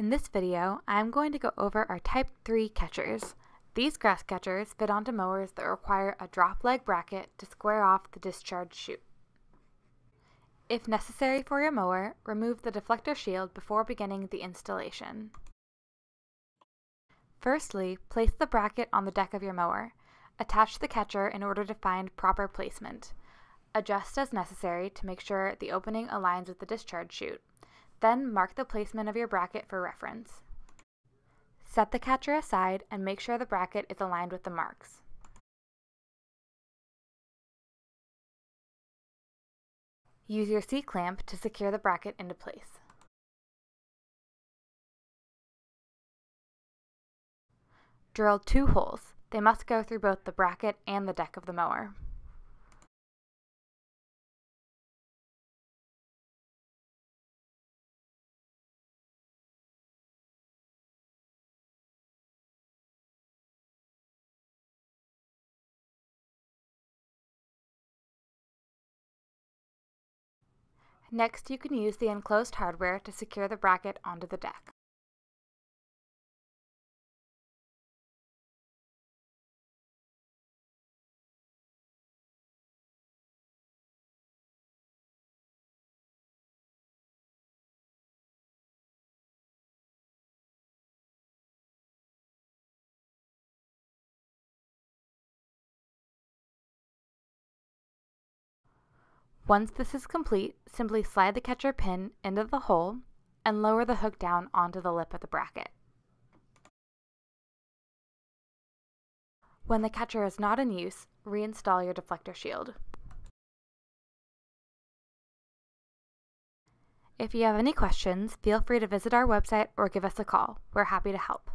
In this video, I'm going to go over our Type 3 catchers. These grass catchers fit onto mowers that require a drop leg bracket to square off the discharge chute. If necessary for your mower, remove the deflector shield before beginning the installation. Firstly, place the bracket on the deck of your mower. Attach the catcher in order to find proper placement. Adjust as necessary to make sure the opening aligns with the discharge chute. Then mark the placement of your bracket for reference. Set the catcher aside and make sure the bracket is aligned with the marks. Use your C-clamp to secure the bracket into place. Drill 2 holes. They must go through both the bracket and the deck of the mower. Next, you can use the enclosed hardware to secure the bracket onto the deck. Once this is complete, simply slide the catcher pin into the hole and lower the hook down onto the lip of the bracket. When the catcher is not in use, reinstall your deflector shield. If you have any questions, feel free to visit our website or give us a call. We're happy to help.